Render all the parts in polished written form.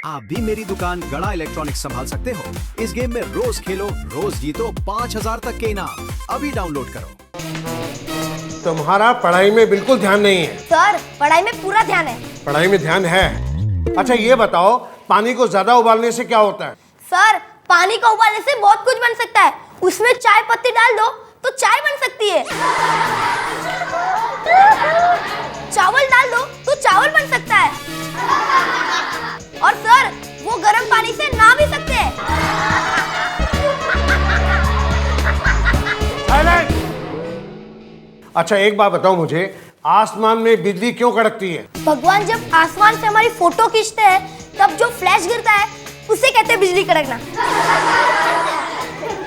आप भी मेरी दुकान गड़ा इलेक्ट्रॉनिक्स संभाल सकते हो। इस गेम में रोज खेलो, रोज जीतो 5000 तक के इनाम। अभी डाउनलोड करो। तुम्हारा पढ़ाई में बिल्कुल ध्यान नहीं है। सर पढ़ाई में पूरा ध्यान है। पढ़ाई में ध्यान है। अच्छा ये बताओ, पानी को ज्यादा उबालने से क्या होता है? सर पानी को उबालने से बहुत कुछ बन सकता है। उसमें चाय पत्ती डाल दो तो चाय बन सकती है। चावल डाल दो तो चावल बन सकता है। और सर वो गर्म पानी से नहा भी सकते हैं। अच्छा एक बात बताओ मुझे, आसमान में बिजली क्यों कड़कती है? भगवान जब आसमान से हमारी फोटो खींचते हैं तब जो फ्लैश गिरता है उसे कहते हैं बिजली कड़कना।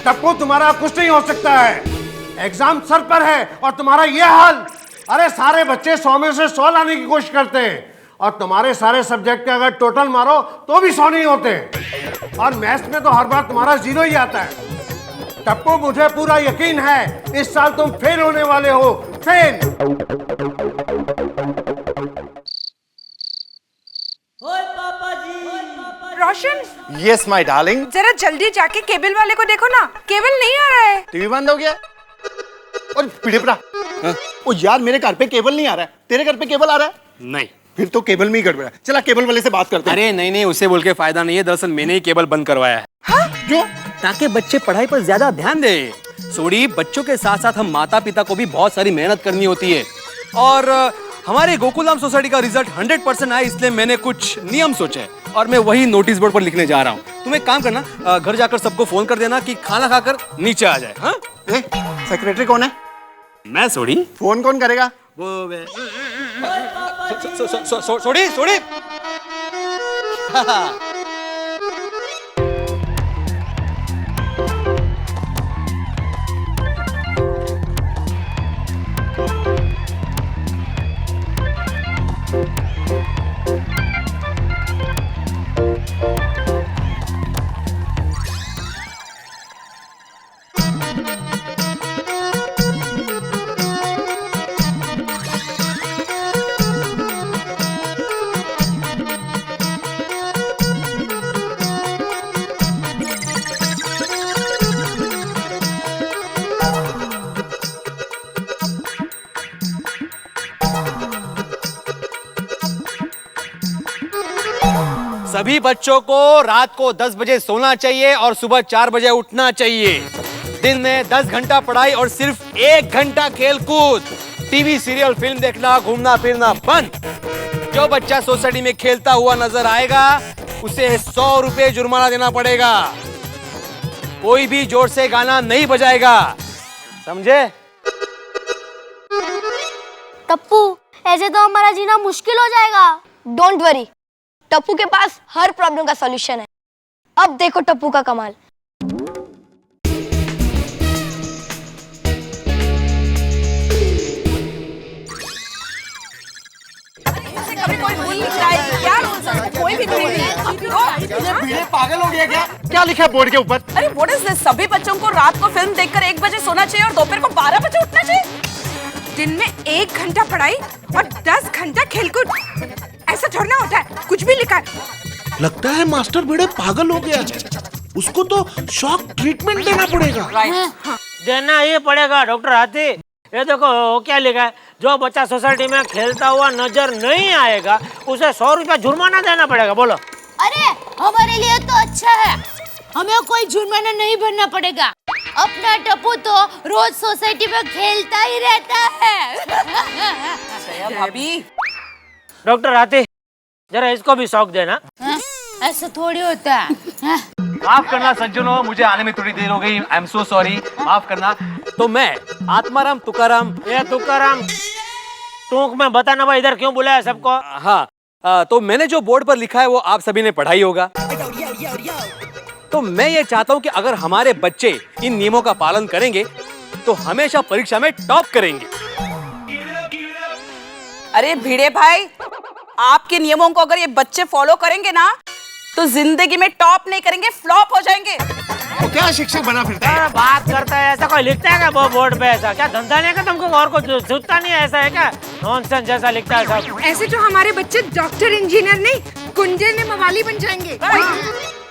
टप्पू तुम्हारा कुछ नहीं हो सकता है। एग्जाम सर पर है और तुम्हारा ये हाल। अरे सारे बच्चे 100 में से 100 लाने की कोशिश करते हैं और तुम्हारे सारे सब्जेक्ट का अगर टोटल मारो तो भी 100 नहीं होते। और मैथ्स में तो हर बार तुम्हारा 0 ही आता है। टप्पू मुझे पूरा यकीन है इस साल तुम फेल होने वाले हो। Fail. Roshan, yes my darling. जरा जल्दी जाके केबल वाले को देखो ना, केबल नहीं आ रहा है। टीवी बंद हो गया। और पिड़ेपड़ा, ओ यार मेरे घर पे केबल नहीं आ रहा है, तेरे घर पे केबल आ रहा है? नहीं। फिर तो केबल में ही गड़बड़ है। चला केबल वाले से बात करते हैं। अरे नहीं नहीं, उसे बोल के फायदा नहीं है। दरअसल मैंने ही केबल बंद करवाया है। हाँ? क्यों? ताकि बच्चे पढ़ाई पर ज्यादा ध्यान दें। सोडी, बच्चों के साथ साथ हम माता पिता को भी बहुत सारी मेहनत करनी होती है। और हमारे गोकुलधाम सोसाइटी का रिजल्ट 100% आया, इसलिए मैंने कुछ नियम सोचे और मैं वही नोटिस बोर्ड पर लिखने जा रहा हूँ। तुम एक काम करना, घर जाकर सबको फोन कर देना कि खाना खाकर नीचे आ जाए। हाँ? सेक्रेटरी कौन है? मैं सोडी। फोन कौन करेगा? वो सोडी सोडी। सभी बच्चों को रात को 10 बजे सोना चाहिए और सुबह 4 बजे उठना चाहिए। दिन में 10 घंटा पढ़ाई और सिर्फ 1 घंटा खेलकूद। टीवी सीरियल फिल्म देखना, घूमना फिरना बंद। जो बच्चा सोसाइटी में खेलता हुआ नजर आएगा उसे 100 रुपए जुर्माना देना पड़ेगा। कोई भी जोर से गाना नहीं बजाएगा, समझे? टप्पू ऐसे तो हमारा जीना मुश्किल हो जाएगा। डोंट वरी, टप्पू के पास हर प्रॉब्लम का सॉल्यूशन है। अब देखो टप्पू का कमाल। कोई भी पागल हो गया क्या? क्या लिखा है बोर्ड के ऊपर? अरे व्हाट इज दिस? सभी बच्चों को रात को फिल्म देखकर 1 बजे सोना चाहिए और दोपहर को 12 बजे उठना चाहिए। दिन में 1 घंटा पढ़ाई और 10 घंटा खेलकूद। ऐसा थोड़ा होता है, कुछ भी लिखा है। लगता है मास्टर भिड़े पागल हो गया है। उसको तो शॉक ट्रीटमेंट देना पड़ेगा। देना ही पड़ेगा डॉक्टर हाथी। ये देखो क्या लिखा है, जो बच्चा सोसाइटी में खेलता हुआ नजर नहीं आएगा उसे 100 रुपया जुर्माना देना पड़ेगा। बोलो। अरे हमारे लिए तो अच्छा है, हमें कोई जुर्माना नहीं भरना पड़ेगा। अपना टप्पू तो रोज सोसाइटी में खेलता ही रहता है। भाभी, डॉक्टर हाथी जरा इसको भी शौक देना। ऐसा थोड़ी होता है। माफ करना सज्जनों, मुझे आने में थोड़ी देर हो गई। आई एम सो सॉरी, माफ करना। तो मैं आत्माराम तुकाराम। ये तुकाराम टूक में बताना भाई, इधर क्यों बुलाया सबको? हाँ, तो मैंने जो बोर्ड पर लिखा है वो आप सभी ने पढ़ा ही होगा। तो मैं ये चाहता हूँ कि अगर हमारे बच्चे इन नियमों का पालन करेंगे तो हमेशा परीक्षा में टॉप करेंगे। अरे भिड़े भाई, आपके नियमों को अगर ये बच्चे फॉलो करेंगे ना तो जिंदगी में टॉप नहीं करेंगे, फ्लॉप हो जाएंगे। तो क्या शिक्षक बना फिरता है? अरे बात करता है ऐसा, कोई लिखता है क्या वो बोर्ड पे? ऐसा क्या धंधा नहीं है क्या तुमको? और कुछ सूझता नहीं है? ऐसा है क्या? नॉनसेंस जैसा लिखता है सब। ऐसे तो हमारे बच्चे डॉक्टर, इंजीनियर नहीं, कुंजे में मवाली बन जाएंगे।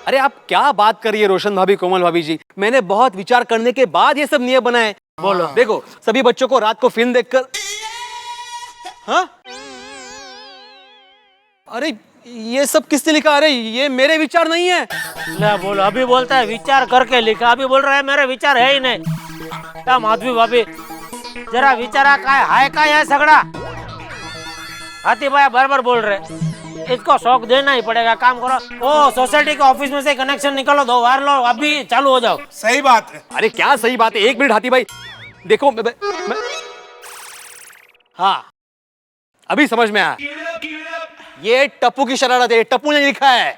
अरे आप क्या बात कर रही है रोशन भाभी, कोमल भाभी जी? मैंने बहुत विचार करने के बाद ये सब नियम बनाए। बोलो, देखो सभी बच्चों को रात को फिल्म देखकर, हाँ? अरे ये सब किसने लिखा? अरे ये मेरे विचार नहीं है। ले बोलो, अभी बोलता है विचार करके लिखा, अभी बोल रहा है मेरे विचार है ही नहीं। क्या माधवी भाभी, जरा विचारा का है का है सगड़ा। हाथी भाई बराबर बोल रहे, इसको शौक देना ही पड़ेगा। काम करो, ओ सोसाइटी के ऑफिस में से कनेक्शन निकालो, 2 वायर लो, अभी चालू हो जाओ। सही बात है। अरे क्या सही बात है? 1 मिनट हाथी भाई, देखो हाँ अभी समझ में आया। ये टप्पू की शरारत है, टप्पू ने लिखा है।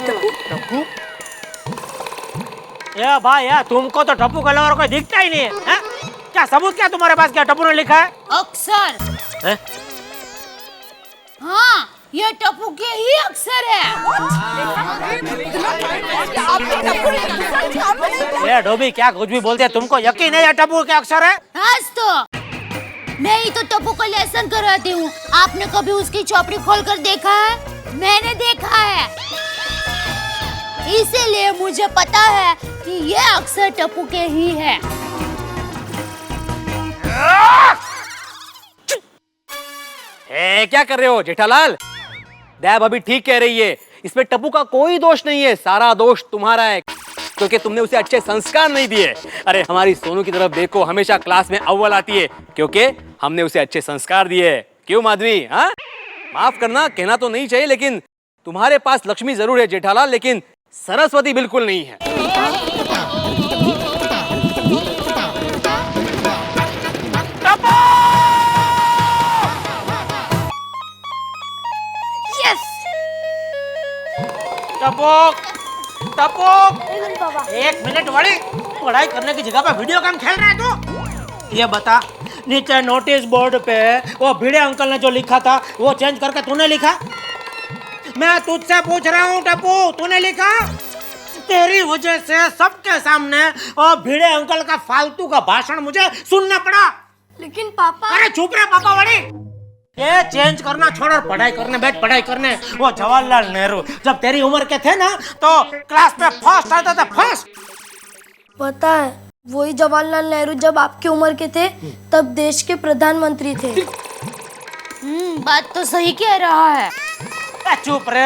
टप्पू? या भाई यार, तुमको तो टप्पू का अलावा कोई दिखता ही नहीं है, है? क्या सबूत क्या तुम्हारे पास? क्या टप्पू ने लिखा है? अक्षर। है? हाँ, ये टप्पू के ही अक्षर है। ये डोबी क्या कुछ भी बोलते हैं, तुमको यकीन है ये टप्पू के अक्षर है? आज तो मैं ही तो टप्पू को लेसन करवाती हूँ। आपने कभी उसकी चौपड़ी खोलकर देखा है? मैंने देखा है, इसीलिए मुझे पता है कि ये अक्षर टप्पू के ही है। क्या कर रहे हो जेठालाल? दैब अभी ठीक कह रही है, इसमें टप्पू का कोई दोष नहीं है, सारा दोष तुम्हारा है, क्योंकि तुमने उसे अच्छे संस्कार नहीं दिए। अरे हमारी सोनू की तरफ देखो, हमेशा क्लास में अव्वल आती है, क्योंकि हमने उसे अच्छे संस्कार दिए। क्यों माधवी? हाँ, माफ करना, कहना तो नहीं चाहिए, लेकिन तुम्हारे पास लक्ष्मी जरूर है जेठालाल, लेकिन सरस्वती बिल्कुल नहीं है। टपोक, टपोक, 1 मिनट वाली, पढ़ाई करने की जगह पे वीडियो गेम खेल रहा है तू? ये बता, नीचे नोटिस बोर्ड पे वो भिड़े अंकल ने जो लिखा था वो चेंज करके तूने लिखा? मैं तुझसे पूछ रहा हूँ टप्पू, तूने लिखा? तेरी वजह से सबके सामने वो भिड़े अंकल का फालतू का भाषण मुझे सुनना पड़ा। लेकिन पापा। अरे चुप रहे पापा वाली, ये चेंज करना छोड़ और पढ़ाई करने बैठ, पढ़ाई करने। वो जवाहरलाल नेहरू जब तेरी उम्र के थे ना, तो क्लास में फर्स्ट आता था, फर्स्ट। पता है, वही जवाहरलाल नेहरू जब आपकी उम्र के थे तब देश के प्रधानमंत्री थे। बात तो सही कह रहा है। चुप रे,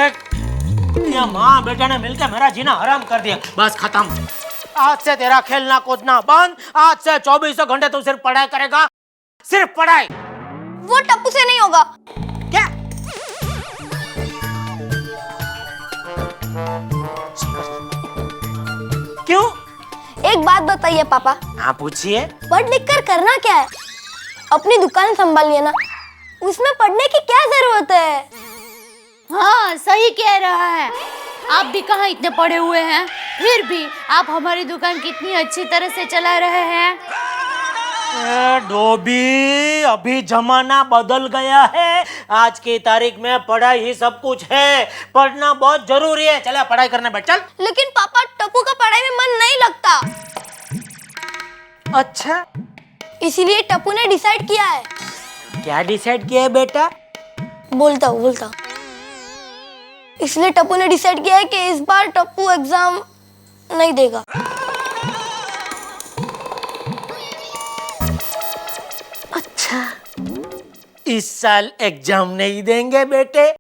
ये माँ बेटा ने मिलकर मेरा जीना हराम कर दिया। बस खत्म, आज से तेरा खेलना कूदना बंद। आज से 24 घंटे तू सिर्फ पढ़ाई करेगा, सिर्फ पढ़ाई। वो टप्पू से नहीं होगा। क्या? क्यों? एक बात बताइए पापा। हाँ पूछिए। पढ़ लिख कर करना क्या है? अपनी दुकान संभालिए ना, उसमें पढ़ने की क्या जरूरत है? हाँ, सही कह रहा है। आप भी कहाँ इतने पढ़े हुए हैं, फिर भी आप हमारी दुकान कितनी अच्छी तरह से चला रहे हैं। डोबी, अभी जमाना बदल गया है। आज की तारीख में पढ़ाई ही सब कुछ है, पढ़ना बहुत जरूरी है। चला पढ़ाई करने बैठ, चल। लेकिन पापा, टप्पू का पढ़ाई में मन नहीं लगता। अच्छा, इसीलिए टप्पू ने डिसाइड किया है। क्या डिसाइड किया है बेटा? बोलता हूँ। इसलिए टप्पू ने डिसाइड किया है कि इस बार टप्पू एग्जाम नहीं देगा। अच्छा, इस साल एग्जाम नहीं देंगे बेटे?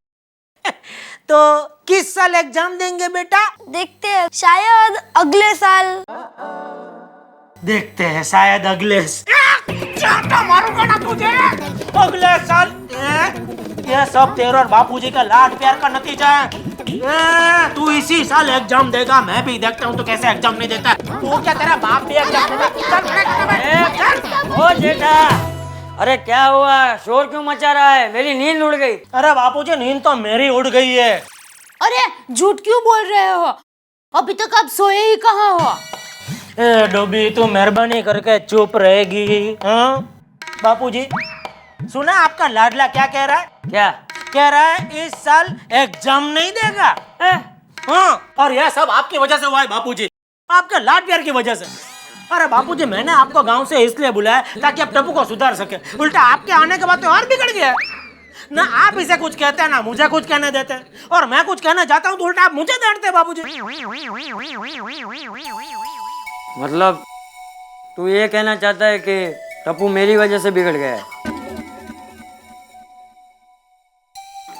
तो किस साल एग्जाम देंगे बेटा? देखते हैं, शायद अगले साल। देखते हैं, शायद अगले मारूंगा ना तुझे। अगले साल? ये सब तेरे और बापूजी का लाड प्यार का नतीजा है। तू इसी साल एग्जाम देगा, मैं भी देखता हूँ तो कैसे एग्जाम नहीं देता। तू क्या, तेरा बाप भी एग्जाम देगा? ओ जेठा, अरे क्या हुआ, शोर क्यों मचा रहा है? मेरी नींद उड़ गई। अरे बापूजी, नींद तो मेरी उड़ गई है। अरे झूठ क्यों बोल रहे हो? अभी तक आप सोए ही कहाँ हो? डोबी, तू मेहरबानी करके चुप रहेगी? हाँ बापूजी, सुना आपका लाडला क्या कह रहा है? क्या? कह रहा है इस साल एग्जाम नहीं देगा। हाँ, और यह सब आपकी वजह से हुआ है बापूजी, आपके लाड प्यार की वजह से। अरे बापूजी, मैंने आपको गांव से इसलिए बुलाया ताकि आप टप्पू को सुधार सके, उल्टा आपके आने के बाद तो और बिगड़ गया। ना आप इसे कुछ कहते हैं ना मुझे कुछ कहने देते हैं, और मैं कुछ कहना चाहता हूँ तो उल्टा आप मुझे डांटते हैं बाबूजी। मतलब तू ये कहना चाहता है कि टप्पू मेरी वजह से बिगड़ गया है?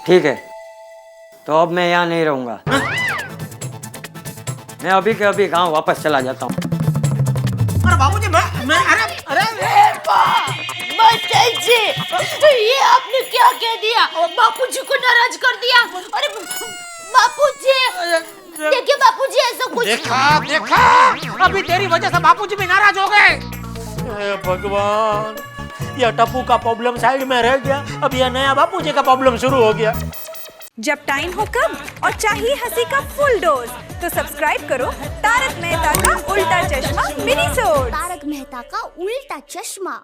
ठीक है, तो अब मैं यहाँ नहीं रहूंगा। मैं अभी के अभी गांव वापस चला जाता हूँ। अरे बाबूजी, मैं अरे ये आपने क्या कह दिया? बापूजी को नाराज कर दिया। अरे बापूजी, देखिए बापूजी, ऐसा कुछ देखा अभी तेरी वजह से बापूजी भी नाराज हो गए। हे भगवान, यह टप्पू का प्रॉब्लम साइड में रह गया, अब यह नया बापूजी का प्रॉब्लम शुरू हो गया। जब टाइम हो कब और चाहिए हंसी का फुल डोज, तो सब्सक्राइब करो तारक मेहता का उल्टा चश्मा मिनी सोड। तारक मेहता का उल्टा चश्मा।